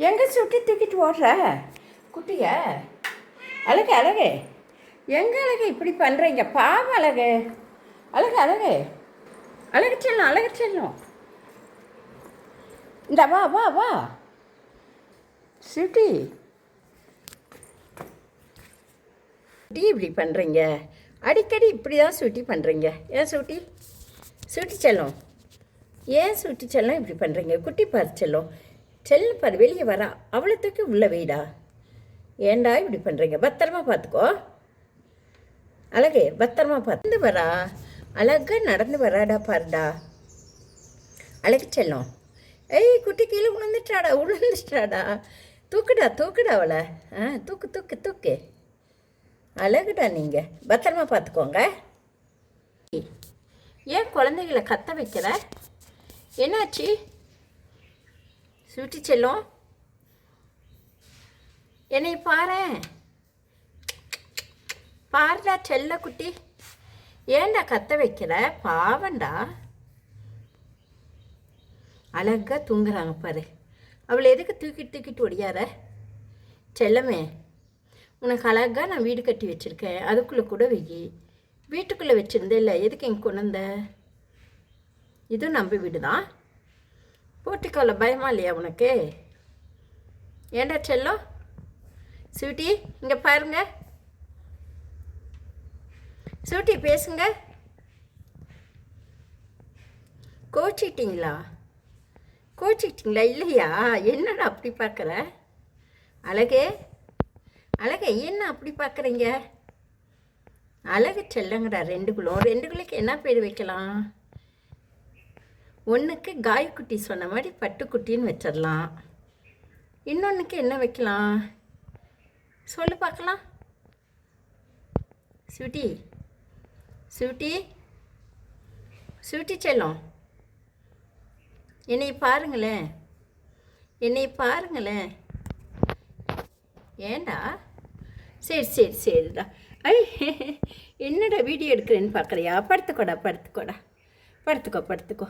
எங்கே சுட்டி தூக்கிட்டு ஓடுற குட்டிய? அழகு அழகு, எங்கே அழகு இப்படி பண்ணுறீங்க? பாவம் அழகு. அழகு அழகு, அழகு செல்லும், அழகு செல்லும். இந்த வா வா வா சுட்டி. சுட்டி இப்படி பண்ணுறீங்க, அடிக்கடி இப்படி தான் சுட்டி பண்ணுறீங்க. ஏன் சுட்டி? சுட்டி செல்லும், ஏன் சுட்டி செல்லம் இப்படி பண்ணுறீங்க? குட்டி பாரு செல்லும், செல்லம் பாரு வெளியே வரா, அவ்வளோ தூக்கி உள்ள வெயிடா. ஏண்டா இப்படி பண்ணுறீங்க? பத்திரமா பார்த்துக்கோ அழகு, பத்திரமா பார்த்து வரா. அழகாக நடந்து வராடா பாருடா அழகு செல்லம். ஏய் குட்டி கீழே விழுந்துட்டாடா. தூக்குடா தூக்குடா அவளை. தூக்கு தூக்கு தூக்கு. அழகுடா, நீங்கள் பத்திரமா பார்த்துக்கோங்க. ஏன் குழந்தைகளை கத்த வைக்கிற? என்னாச்சு சுட்டி செல்லம்? என்னை பாருடா செல்ல குட்டி, ஏண்டா கத்த வைக்கிற? பாவண்டா. அழகாக தூங்குறாங்க பாரு. அவளை எதுக்கு தூக்கிட்டு ஒடியார? செல்லமே, உனக்கு அழகாக நான் வீடு கட்டி வச்சுருக்கேன், அதுக்குள்ளே கூட வெயி. வீட்டுக்குள்ளே வச்சுருந்தே இல்லை, எதுக்கு இங்கே கொண்டு வந்த? இதுவும் நம்ப வீடு தான். போட்டிக்கோல பயமா இல்லையா உனக்கு? ஏண்டா செல்லம்? சூட்டி இங்கே பாருங்க. சூட்டி பேசுங்க. கோச்சிக்கிட்டீங்களா இல்லையா? என்னடா அப்படி பார்க்குற? அழகே அழகே, என்ன அப்படி பார்க்குறீங்க? அழகு செல்லங்கடா. ரெண்டுக்குள்ளைக்கு என்ன பேர் வைக்கலாம்? ஒன்றுக்கு காய்க்குட்டி சொன்ன மாதிரி பட்டுக்குட்டின்னு வச்சிடலாம். இன்னொன்றுக்கு என்ன வைக்கலாம் சொல்லு பார்க்கலாம். ஸ்வீட்டி செல்லம், என்னை பாருங்களேன். ஏண்டா? சரிடா. என்னடா வீடியோ எடுக்கிறேன்னு பார்க்குறியா? படுத்துக்கோ.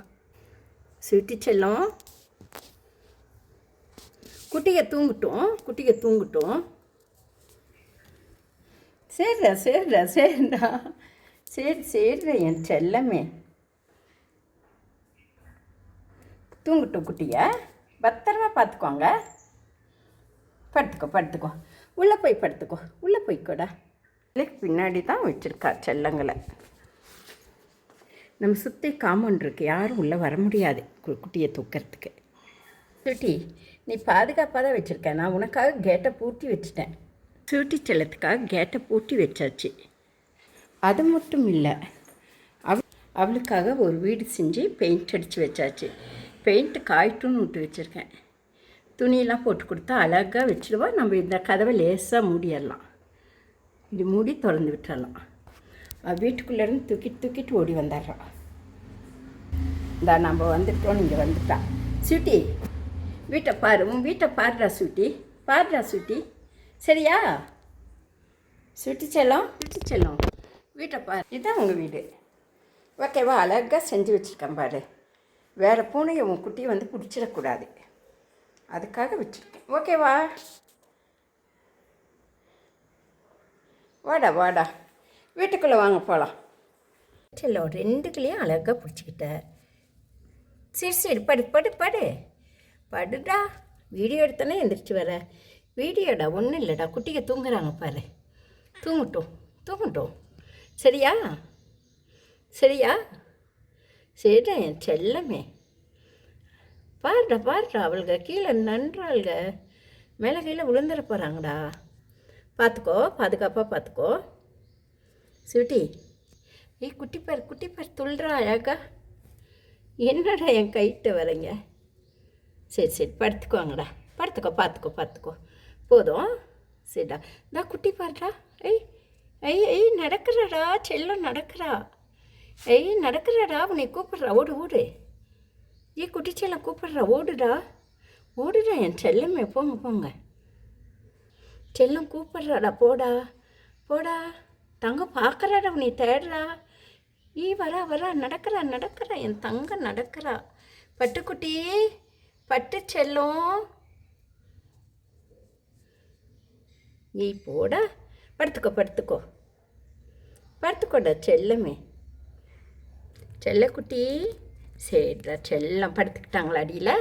சுட்டி செல்லம், குட்டியை தூங்கட்டும். சரிடா என் செல்லமே. தூங்கட்டும் குட்டியை, பத்திரமா பார்த்துக்கோங்க. படுத்துக்கோ. உள்ளே போய்க்கோடா. பின்னாடி தான் வச்சுருக்கா செல்லங்களை. நம்ம சுற்றி காம்பவுண்ட் இருக்குது, யாரும் உள்ளே வர முடியாது குட்டியை தூக்கிறதுக்கு. சுட்டி, நீ பாதுகாப்பாக தான் வச்சுருக்க. நான் உனக்காக கேட்டை பூட்டி வச்சுட்டேன். சுட்டி செல்லத்துக்காக கேட்டை பூட்டி வச்சாச்சு. அது மட்டும் இல்லை, அவளுக்காக ஒரு வீடு செஞ்சு பெயிண்ட் அடித்து வச்சாச்சு. பெயிண்ட்டு காய்ட்டுன்னு விட்டு வச்சுருக்கேன். துணியெல்லாம் போட்டு கொடுத்தா அழகாக வச்சுடுவா. நம்ம இந்த கதவை லேசாக மூடிடலாம். இது மூடி திறந்து விட்டுறலாம். வீட்டுக்குள்ளேருந்து தூக்கிட்டு ஓடி வந்துடுறான். இந்த நம்ம வந்துட்டோம், நீங்கள் வந்துட்டா. சுட்டி வீட்டை பாரு, உன் வீட்டை பாருடா சுட்டி. சரியா சுட்டி செல்லம்? வீட்டை பாரு, இதுதான் உங்கள் வீடு. ஓகேவா? அழகாக செஞ்சு வச்சுருக்கேன் பாரு. வேறு பூனையை உன் குட்டியை வந்து பிடிச்சிடக்கூடாது, அதுக்காக வச்சுருக்கேன். ஓகேவா? வாடா வீட்டுக்குள்ளே வாங்க போகலாம். செல்லம், ரெண்டுக்குள்ளேயும் அழகாக பிடிச்சிக்கிட்ட. சரி படுடா. வீடியோ எடுத்தோன்னே எந்திரிச்சு வர. வீடியோடா, ஒன்றும் இல்லைடா. குட்டிங்க தூங்குறாங்க பாரு. தூங்கட்டும். சரியா? சரிடா என் செல்லமே. பாருடா அவளுங்க கீழே நன்றாளுங்க, மேலே கீழே விழுந்துட போகிறாங்கடா. பார்த்துக்கோ, பாதுகாப்பாக பார்த்துக்கோ. சுட்டி, குட்டி பாரு துள்ளுறா அழகா. என்னடா என் கைட்டு வரீங்க? சரி படுத்துக்குவாங்கடா. பார்த்துக்கோ போதும். சரிடா. நான் குட்டி பாருடா. நடக்கிறாடா செல்லம், நடக்கிறாடா. உன்னை கூப்பிட்றா, ஓடு. குட்டி செல்லம் கூப்பிட்றா, ஓடுடா என் செல்லமே. போங்க. செல்லம் கூப்பிட்றாடா, போடா. தங்கம் பார்க்குறாடா, உன்னை தேடுறா. வரா நடக்கிறா என் தங்கம் நடக்கிறா. பட்டுக்குட்டி பட்டு செல்லம், நீ போட. படுத்துக்கோ படுத்துக்கோ படுத்துக்கோடா செல்லமே. செல்லக்குட்டி, சரிடா செல்லம். படுத்துக்கிட்டாங்களா அடியில்?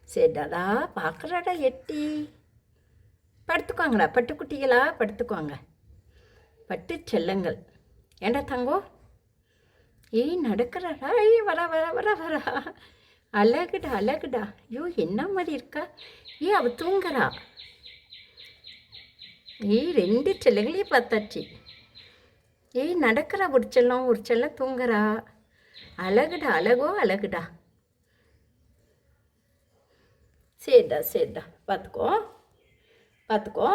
சரிடாடா, பார்க்குறாடா எட்டி. படுத்துக்குவாங்களா பட்டுக்குட்டிகளா? படுத்துக்குவாங்க பட்டு செல்லங்கள். ஏண்டா தங்கோ? ஏய் நடக்கிறாடா. ஏய் வரா வரா வரா வரா. அழகுடா அழகுடா. ஐயோ என்ன மாதிரி இருக்கா. ஏய் அவள் தூங்குறா. ஏய் 2 செல்லங்களையும் பார்த்தாச்சு. ஏய் நடக்கிறா. ஒரு செல்லம் தூங்குறா. அழகுடா அழகோ அழகுடா. சரிடா சரிடா, பார்த்துக்கோ பார்த்துக்கோ.